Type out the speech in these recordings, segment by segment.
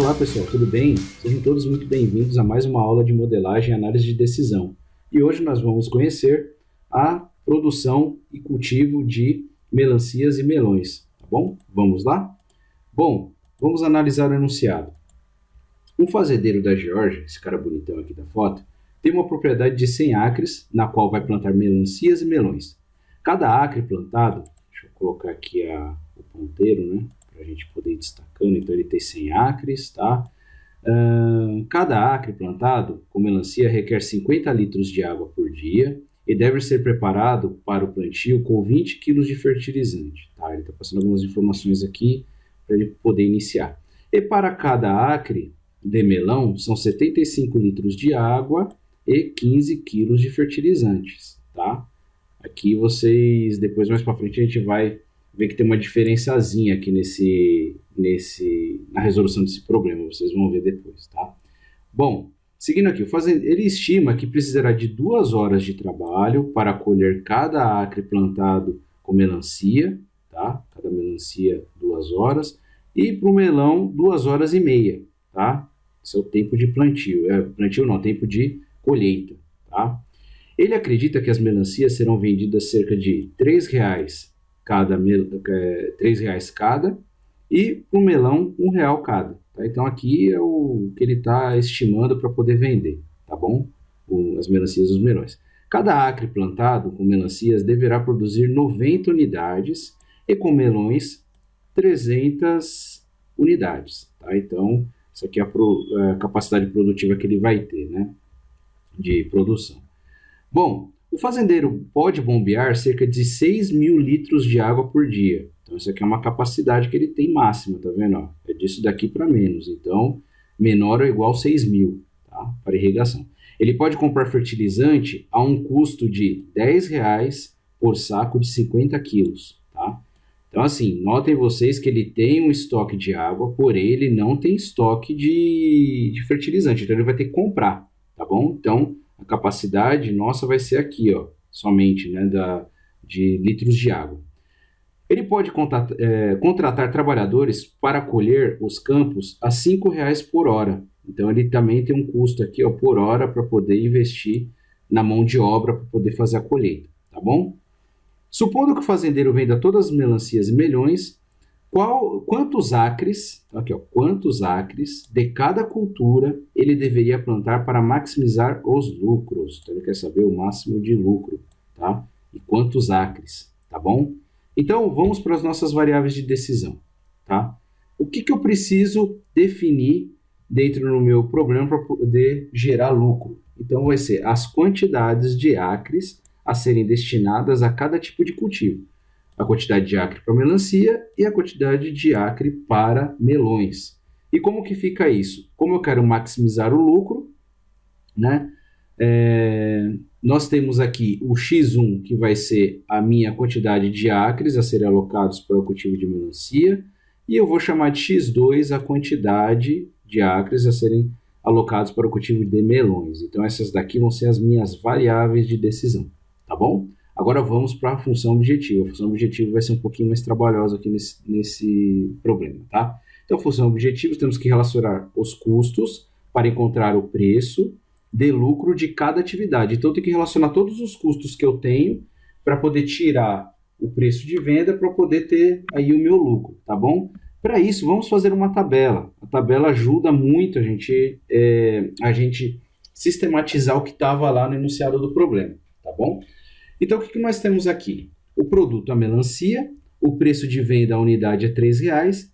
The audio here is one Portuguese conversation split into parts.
Olá pessoal, tudo bem? Sejam todos muito bem-vindos a mais uma aula de modelagem e análise de decisão. E hoje nós vamos conhecer a produção e cultivo de melancias e melões, tá bom? Vamos lá? Bom, vamos analisar o enunciado. Um fazendeiro da Geórgia, esse cara bonitão aqui da foto, tem uma propriedade de 100 acres, na qual vai plantar melancias e melões. Cada acre plantado, deixa eu colocar aqui o ponteiro, né? Para a gente poder ir destacando, então ele tem 100 acres, tá? Cada acre plantado com melancia requer 50 litros de água por dia e deve ser preparado para o plantio com 20 kg de fertilizante, tá? Ele está passando algumas informações aqui para ele poder iniciar. E para cada acre de melão, são 75 litros de água e 15 kg de fertilizantes, tá? Aqui vocês, depois mais para frente, a gente vai ver que tem uma diferençazinha aqui na resolução desse problema, vocês vão ver depois, tá? Bom, seguindo aqui, ele estima que precisará de 2 horas de trabalho para colher cada acre plantado com melancia, tá? Cada melancia 2 horas, e para o melão 2 horas e meia, tá? Esse é o tempo de plantio, tempo de colheita, tá? Ele acredita que as melancias serão vendidas cerca de R$3 cada e para o melão R$1 cada. Tá? Então aqui é o que ele está estimando para poder vender, tá bom? As melancias e os melões. Cada acre plantado com melancias deverá produzir 90 unidades e com melões 300 unidades. Tá? Então isso aqui é a capacidade produtiva que ele vai ter, né? De produção. Bom, o fazendeiro pode bombear cerca de 6.000 litros de água por dia. Então, isso aqui é uma capacidade que ele tem máxima, tá vendo? Ó, é disso daqui para menos. Então, menor ou igual a 6.000, tá? Para irrigação. Ele pode comprar fertilizante a um custo de R$10 por saco de 50 quilos, tá? Então, assim, notem vocês que ele tem um estoque de água, porém ele não tem estoque de fertilizante. Então, ele vai ter que comprar, tá bom? Então, a capacidade nossa vai ser aqui, ó, somente, né, de litros de água. Ele pode contratar trabalhadores para colher os campos a R$5 por hora. Então, ele também tem um custo aqui, ó, por hora para poder investir na mão de obra para poder fazer a colheita, tá bom? Supondo que o fazendeiro venda todas as melancias e melões, quantos acres de cada cultura ele deveria plantar para maximizar os lucros? Então ele quer saber o máximo de lucro, tá? E quantos acres, tá bom? Então vamos para as nossas variáveis de decisão, tá? O que eu preciso definir dentro do meu problema para poder gerar lucro? Então vai ser as quantidades de acres a serem destinadas a cada tipo de cultivo. A quantidade de acre para melancia e a quantidade de acre para melões. E como que fica isso? Como eu quero maximizar o lucro, né? Nós temos aqui o X1, que vai ser a minha quantidade de acres a serem alocados para o cultivo de melancia, e eu vou chamar de X2 a quantidade de acres a serem alocados para o cultivo de melões. Então essas daqui vão ser as minhas variáveis de decisão, tá bom? Agora vamos para a função objetiva. A função objetiva vai ser um pouquinho mais trabalhosa aqui nesse problema, tá? Então, a função objetiva, temos que relacionar os custos para encontrar o preço de lucro de cada atividade. Então, eu tenho que relacionar todos os custos que eu tenho para poder tirar o preço de venda para poder ter aí o meu lucro, tá bom? Para isso, vamos fazer uma tabela. A tabela ajuda muito a gente sistematizar o que estava lá no enunciado do problema, tá bom? Então, o que nós temos aqui? O produto, a melancia, o preço de venda à unidade é R$3.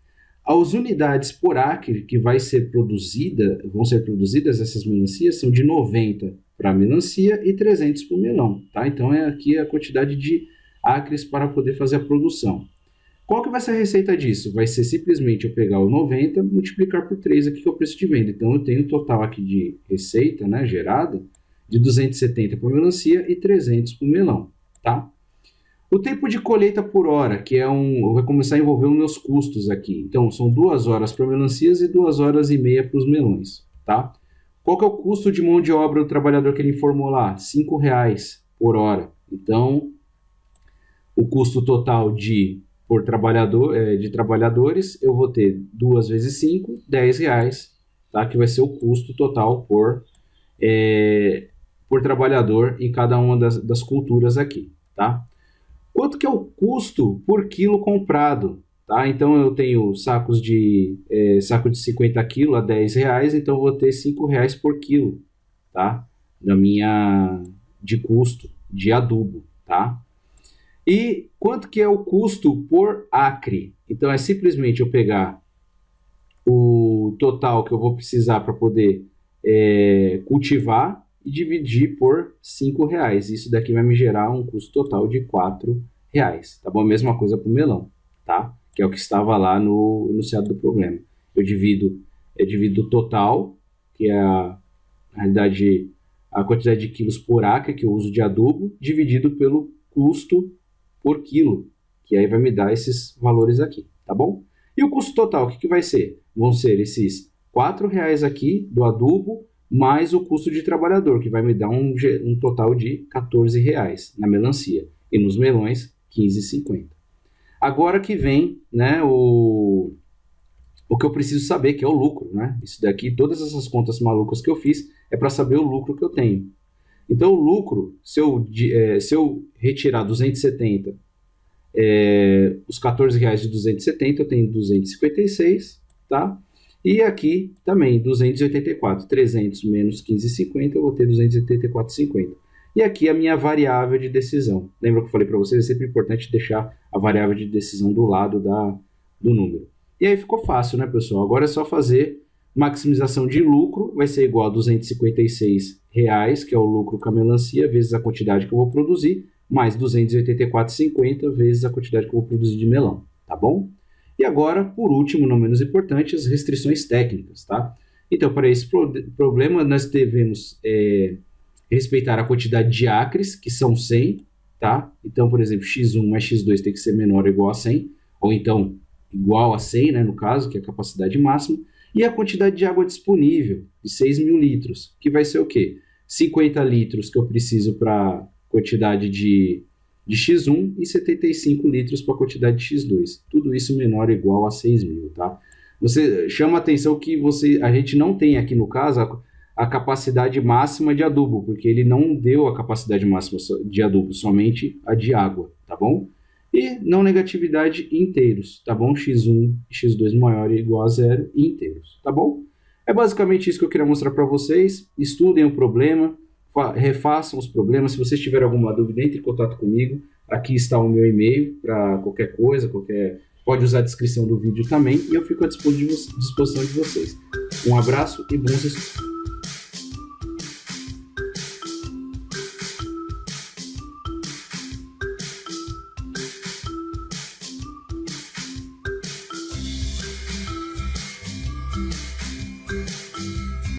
As unidades por acre que vão ser produzidas essas melancias são de 90 para a melancia e 300 para o melão, tá? Então, aqui a quantidade de acres para poder fazer a produção. Qual que vai ser a receita disso? Vai ser simplesmente eu pegar o 90, multiplicar por 3 aqui, que é o preço de venda. Então, eu tenho o total aqui de receita, né, gerada, de 270 para a melancia e 300 para o melão, tá? O tempo de colheita por hora, que vai começar a envolver os meus custos aqui. Então, são 2 horas para melancias e 2 horas e meia para os melões, tá? Qual que é o custo de mão de obra do trabalhador que ele informou lá? R$5 por hora. Então, o custo total de por trabalhador, de trabalhadores, eu vou ter 2 vezes 5, R$ 10, tá? Que vai ser o custo total por trabalhador em cada uma das culturas aqui, tá? Quanto que é o custo por quilo comprado? Tá? Então eu tenho saco de 50 kg a R$ 10, então eu vou ter R$ 5 por quilo, tá? De custo de adubo, tá? E quanto que é o custo por acre? Então é simplesmente eu pegar o total que eu vou precisar para poder cultivar e dividir por R$ 5. Isso daqui vai me gerar um custo total de R$ 4, tá bom? A mesma coisa para o melão, tá? Que é o que estava lá no enunciado do problema. Eu divido o total, que é na realidade a quantidade de quilos por acre que eu uso de adubo, dividido pelo custo por quilo, que aí vai me dar esses valores aqui, tá bom? E o custo total, o que vai ser? Vão ser esses R$ 4 aqui do adubo, mais o custo de trabalhador, que vai me dar um total de R$ 14 na melancia. E nos melões, R$ 15,50. Agora que vem, né, o que eu preciso saber, que é o lucro, né? Isso daqui, todas essas contas malucas que eu fiz, é para saber o lucro que eu tenho. Então, o lucro, se eu retirar 270, os R$ 14 de 270, eu tenho 256, tá? E aqui também, 284. 300 menos 15,50, eu vou ter 284,50. E aqui a minha variável de decisão. Lembra que eu falei para vocês? É sempre importante deixar a variável de decisão do lado do número. E aí ficou fácil, né, pessoal? Agora é só fazer maximização de lucro, vai ser igual a R$ 256, que é o lucro com a melancia, vezes a quantidade que eu vou produzir, mais 284,50 vezes a quantidade que eu vou produzir de melão, tá bom? E agora, por último, não menos importante, as restrições técnicas, tá? Então, para esse problema, nós devemos respeitar a quantidade de acres, que são 100, tá? Então, por exemplo, x1 mais x2 tem que ser menor ou igual a 100, ou então igual a 100, né, no caso, que é a capacidade máxima, e a quantidade de água disponível, de 6.000 litros, que vai ser o quê? 50 litros que eu preciso para quantidade de x1 e 75 litros para a quantidade de x2. Tudo isso menor ou igual a 6.000, tá? Você chama a atenção que a gente não tem aqui no caso a capacidade máxima de adubo, porque ele não deu a capacidade máxima de adubo, somente a de água, tá bom? E não negatividade inteiros, tá bom? x1 e x2 maior ou igual a 0 e inteiros, tá bom? É basicamente isso que eu queria mostrar para vocês. Estudem o problema, refaçam os problemas. Se vocês tiverem alguma dúvida, entre em contato comigo. Aqui está o meu e-mail para qualquer coisa, pode usar a descrição do vídeo também, e eu fico à disposição de vocês. Um abraço e bons estudos.